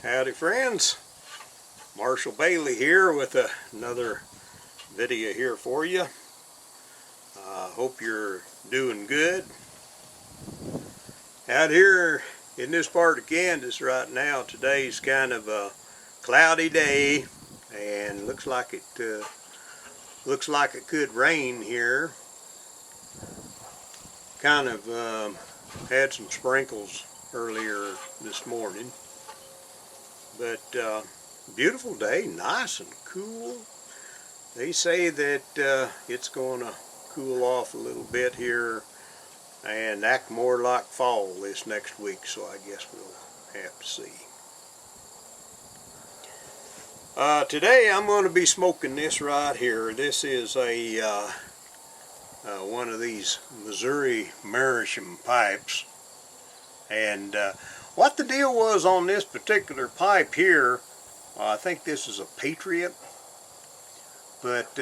Howdy friends, Marshall Bailey here with another video here for you. Hope you're doing good. Out here in this part of Kansas right now, today's kind of a cloudy day and looks like it could rain here. Kind of had some sprinkles earlier this morning. But beautiful day, nice and cool. They say that it's going to cool off a little bit here and act more like fall this next week, so I guess we'll have to see. Today I'm going to be smoking this right here. This is a one of these Missouri Marshal pipes, and what the deal was on this particular pipe here, I think this is a Patriot, but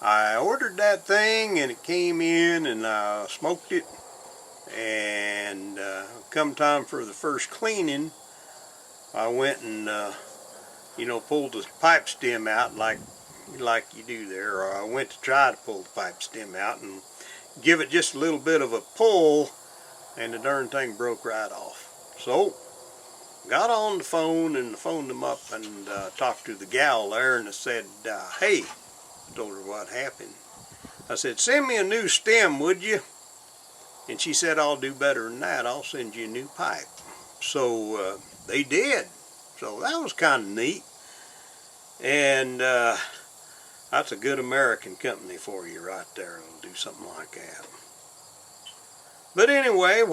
I ordered that thing and it came in and I smoked it, and come time for the first cleaning, I went and pulled the pipe stem out like you do there, or I went to try to pull the pipe stem out and give it just a little bit of a pull, and the darn thing broke right off. So, got on the phone and phoned them up and talked to the gal there, and I said, hey, I told her what happened. I said, send me a new stem, would you? And she said, I'll do better than that. I'll send you a new pipe. So, they did. So, that was kind of neat. And that's a good American company for you right there. It'll do something like that. But anyway,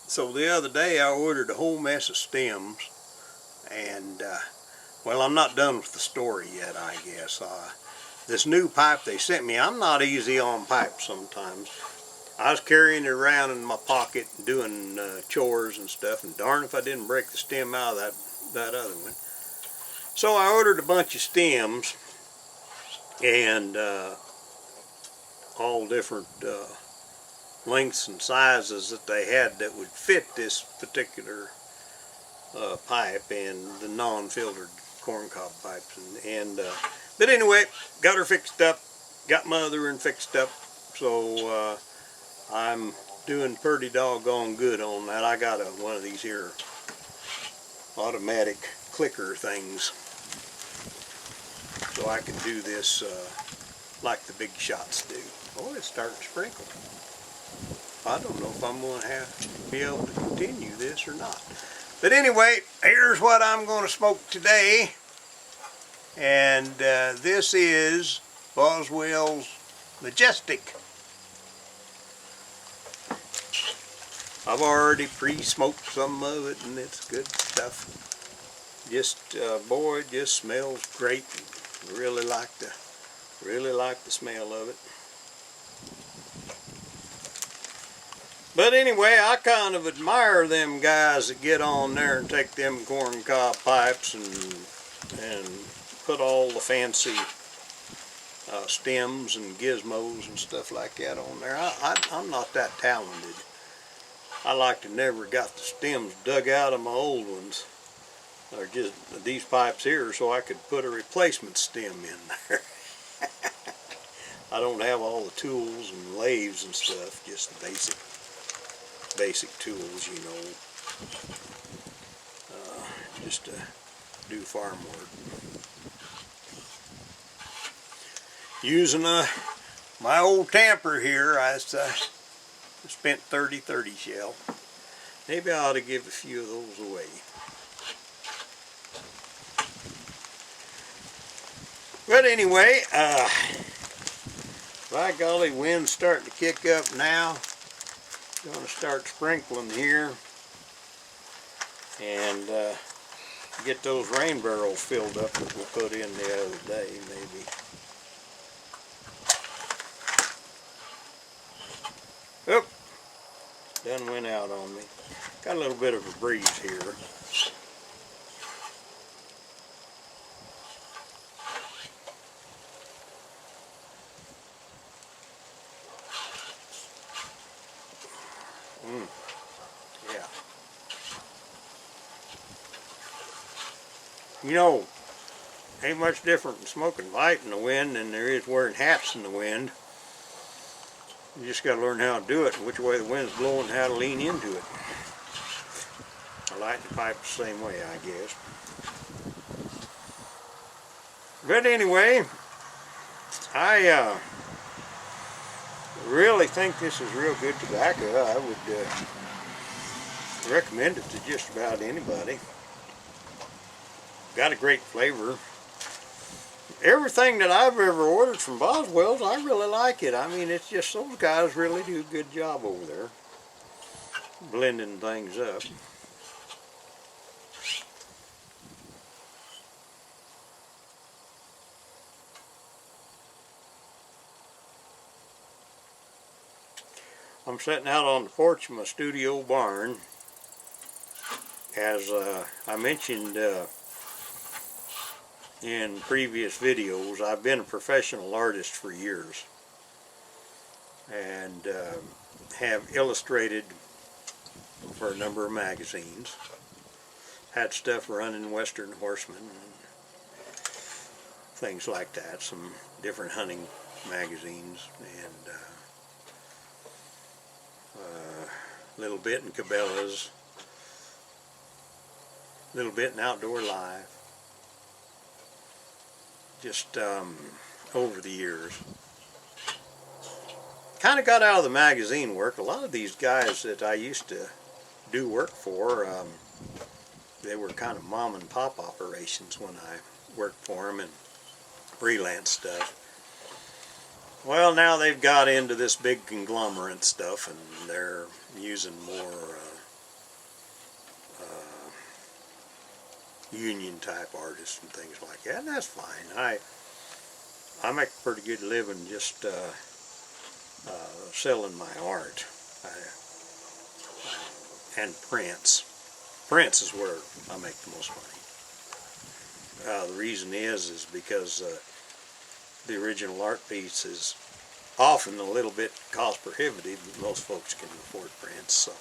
so the other day I ordered a whole mess of stems, and well, I'm not done with the story yet, I guess. This new pipe they sent me, I'm not easy on pipes sometimes. I was carrying it around in my pocket doing chores and stuff, and darn if I didn't break the stem out of that other one. So I ordered a bunch of stems, and all different lengths and sizes that they had that would fit this particular pipe and the non-filtered corncob pipes. But anyway, got her fixed up, got my other one fixed up, so I'm doing pretty doggone good on that. I got one of these here automatic clicker things, so I can do this like the big shots do. Oh, it's starting to sprinkle. I don't know if I'm going to be able to continue this or not. But anyway, here's what I'm going to smoke today. And this is Boswell's Majestic. I've already pre-smoked some of it, and it's good stuff. Just, boy, it just smells great. Really like the smell of it. But anyway, I kind of admire them guys that get on there and take them corncob pipes and put all the fancy stems and gizmos and stuff like that on there. I'm not that talented. I like to never got the stems dug out of my old ones, or just these pipes here, so I could put a replacement stem in there. I don't have all the tools and lathes and stuff, just the basic tools, just to do farm work. Using my old tamper here, I spent 30 shell. Maybe I ought to give a few of those away. But anyway, by golly, wind's starting to kick up now. Going to start sprinkling here, and get those rain barrels filled up that we put in the other day, maybe. Oop, done went out on me. Got a little bit of a breeze here. Yeah. You know, ain't much different from smoking light in the wind than there is wearing hats in the wind. You just got to learn how to do it and which way the wind's blowing, how to lean into it. A lighting pipe the same way, I guess. But anyway, I really think this is real good tobacco. I would recommend it to just about anybody. Got a great flavor. Everything that I've ever ordered from Boswell's, I really like it. I mean, it's just those guys really do a good job over there, blending things up. I'm sitting out on the porch of my studio barn. As I mentioned in previous videos, I've been a professional artist for years and have illustrated for a number of magazines. Had stuff run in Western Horseman and things like that, some different hunting magazines, and a little bit in Cabela's, a little bit in Outdoor Life, just over the years. Kind of got out of the magazine work. A lot of these guys that I used to do work for, they were kind of mom and pop operations when I worked for them and freelance stuff. Well, now they've got into this big conglomerate stuff and they're using more union type artists and things like that, and that's fine. I make a pretty good living just selling my art and prints. Prints is where I make the most money. The reason is because the original art piece is often a little bit cost prohibitive, but most folks can afford prints. So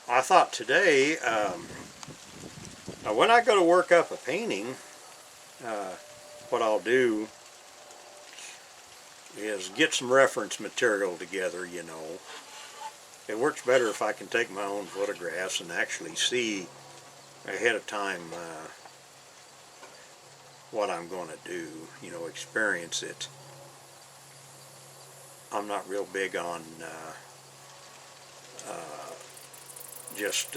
I thought today, when I go to work up a painting, what I'll do is get some reference material together, you know. It works better if I can take my own photographs and actually see ahead of time what I'm going to do, you know, experience it. I'm not real big on just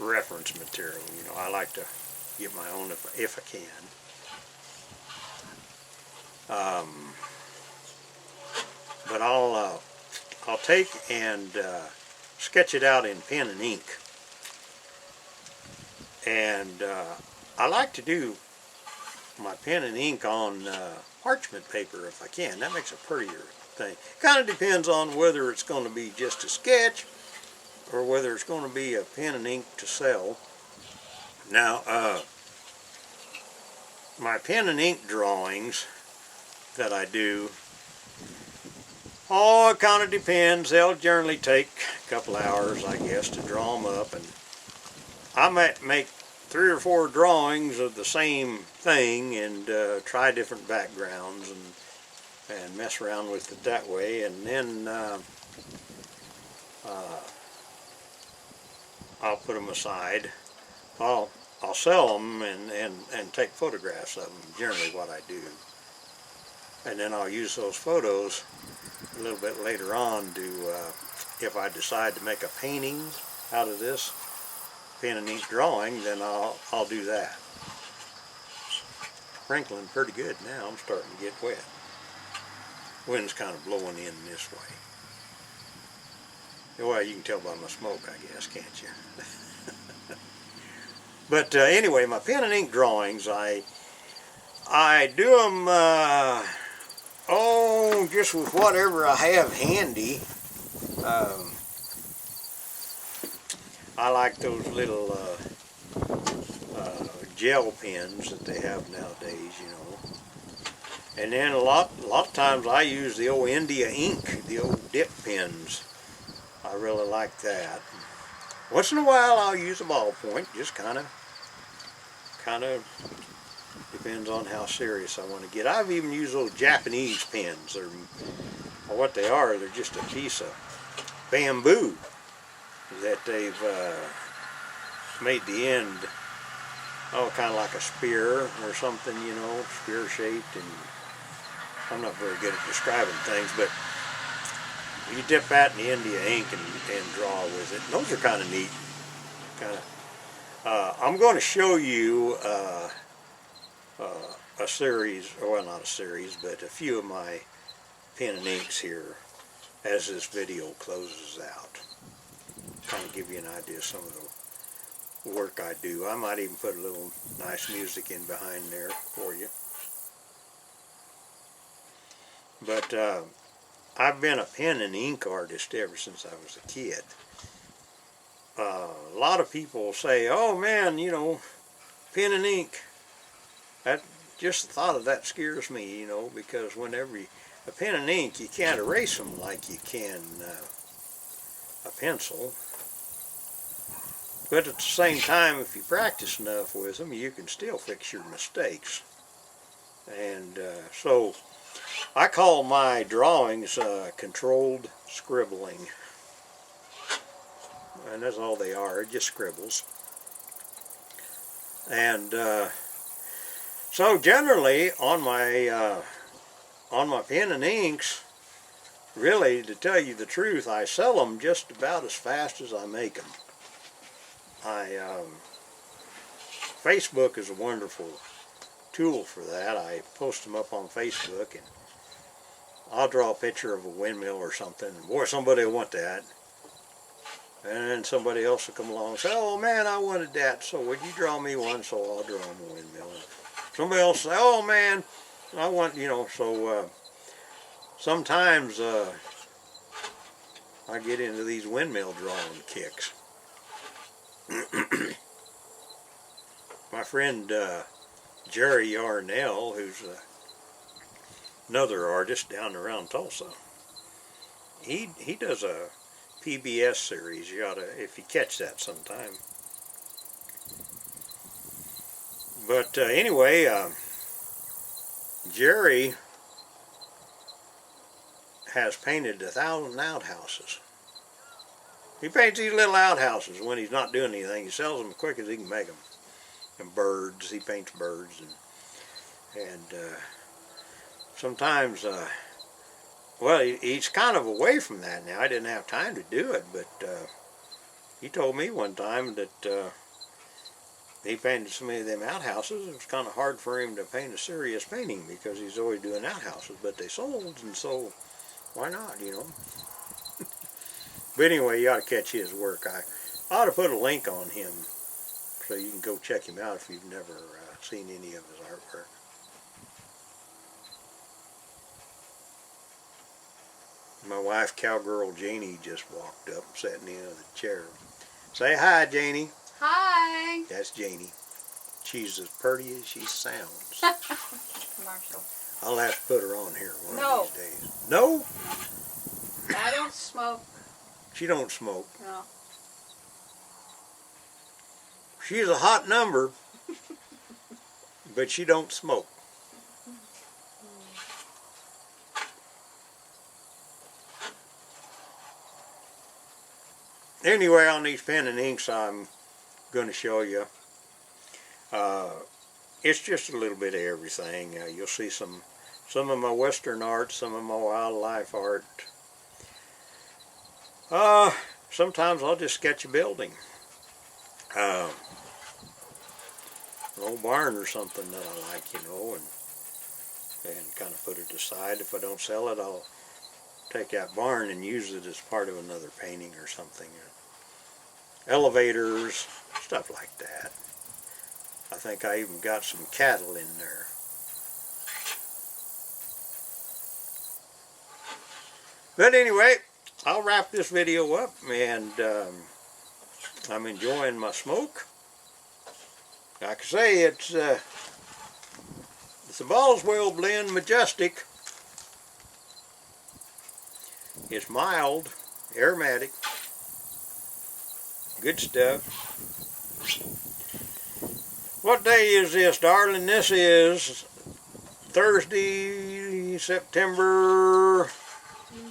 reference material, you know. I like to get my own if I can. But I'll take and sketch it out in pen and ink. And I like to do my pen and ink on parchment paper if I can. That makes a prettier thing. Kind of depends on whether it's going to be just a sketch or whether it's going to be a pen and ink to sell. Now, my pen and ink drawings that I do, oh, it kind of depends. They'll generally take a couple hours, I guess, to draw them up, and I might make 3 or 4 drawings of the same thing and try different backgrounds and mess around with it that way, and then I'll put them aside. I'll sell them and take photographs of them, generally what I do. And then I'll use those photos a little bit later on to, if I decide to make a painting out of this pen and ink drawing, then I'll do that. Sprinkling pretty good now. I'm starting to get wet. Wind's kind of blowing in this way. Well, you can tell by my smoke, I guess, can't you? But anyway, my pen and ink drawings, I do them, just with whatever I have handy. I like those little gel pens that they have nowadays, you know. And then a lot of times I use the old India ink, the old dip pens. I really like that. Once in a while I'll use a ballpoint, just kind of depends on how serious I want to get. I've even used those Japanese pens, or what they are, they're just a piece of bamboo that they've made the end, kind of like a spear or something, you know, spear shaped, and I'm not very good at describing things, but you dip that in the India ink and draw with it. And those are kind of neat. I'm going to show you a series, well, not a series, but a few of my pen and inks here as this video closes out. Kind of give you an idea of some of the work I do. I might even put a little nice music in behind there for you. But I've been a pen and ink artist ever since I was a kid. A lot of people say, oh man, you know, pen and ink, that, just the thought of that scares me, you know, because whenever a pen and ink, you can't erase them like you can a pencil. But at the same time, if you practice enough with them, you can still fix your mistakes. And so I call my drawings controlled scribbling. And that's all they are, just scribbles. And so generally on my pen and inks, really, to tell you the truth, I sell them just about as fast as I make them. Facebook is a wonderful tool for that. I post them up on Facebook, and I'll draw a picture of a windmill or something. Boy, somebody will want that. And then somebody else will come along and say, oh man, I wanted that, so would you draw me one? So I'll draw them a windmill. Somebody else will say, oh man, I want, you know, so sometimes I get into these windmill drawing kicks. My friend Jerry Yarnell, who's another artist down around Tulsa, he does a PBS series. You ought to, if you catch that sometime. But anyway, Jerry has painted 1,000 outhouses. He paints these little outhouses when he's not doing anything. He sells them as quick as he can make them. And birds, he paints birds, and sometimes, well, he's kind of away from that now. I didn't have time to do it, but he told me one time that he painted so many of them outhouses, it was kind of hard for him to paint a serious painting because he's always doing outhouses, but they sold, and so why not, you know? But anyway, you ought to catch his work. I ought to put a link on him so you can go check him out if you've never seen any of his artwork. My wife, Cowgirl Janie, just walked up and sat in the end of the chair. Say hi, Janie. Hi. That's Janie. She's as pretty as she sounds. Marshall. I'll have to put her on here one of these days. No? I don't smoke. She don't smoke. No. She's a hot number, but she don't smoke. Anyway, on these pen and inks I'm going to show you, it's just a little bit of everything. You'll see some of my Western art, some of my wildlife art. Sometimes I'll just sketch a building. An old barn or something that I like, you know, and kind of put it aside. If I don't sell it, I'll take that barn and use it as part of another painting or something. Elevators, stuff like that. I think I even got some cattle in there. But anyway, I'll wrap this video up, and I'm enjoying my smoke. Like I say, it's a Boswell blend Majestic. It's mild, aromatic, Good stuff. What day is this, darling? This is Thursday, September The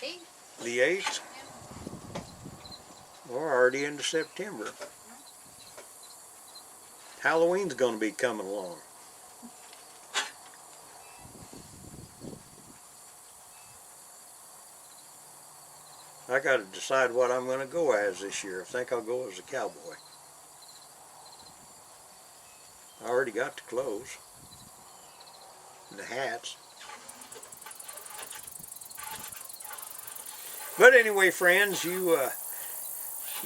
8th. the 8th. We're already into September. Halloween's going to be coming along. I got to decide what I'm going to go as this year. I think I'll go as a cowboy. I already got the clothes and the hats. But anyway, friends, you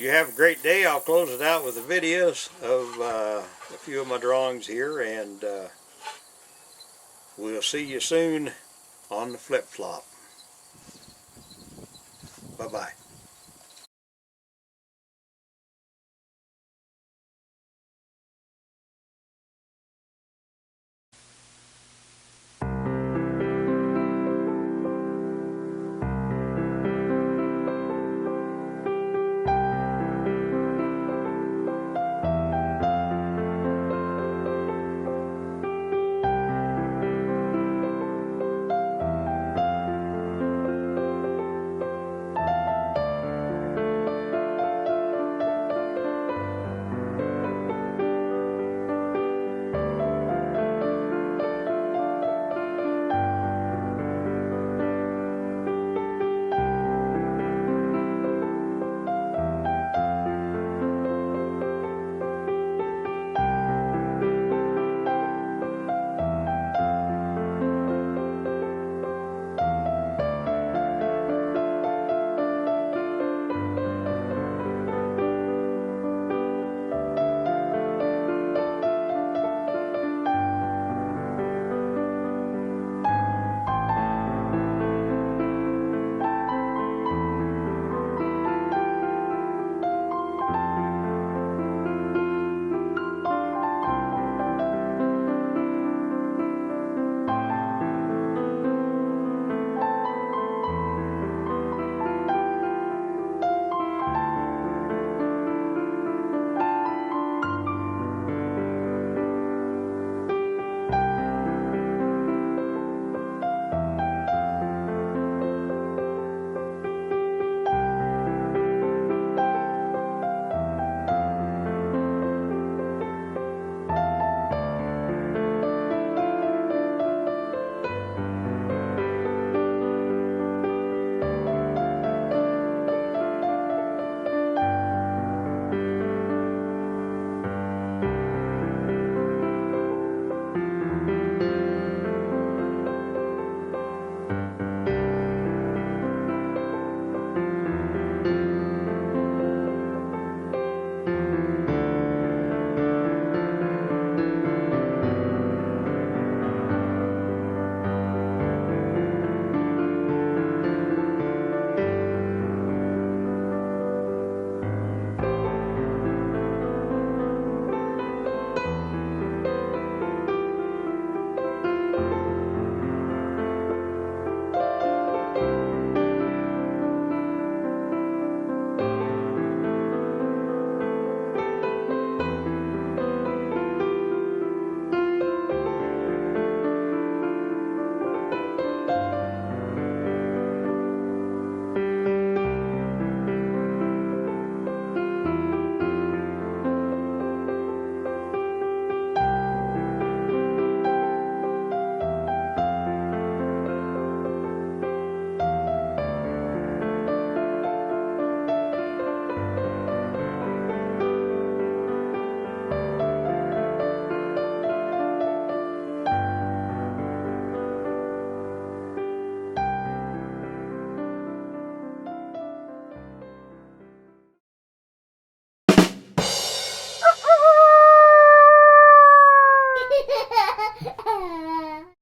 have a great day. I'll close it out with the videos of a few of my drawings here, and we'll see you soon on the flip-flop. Bye-bye.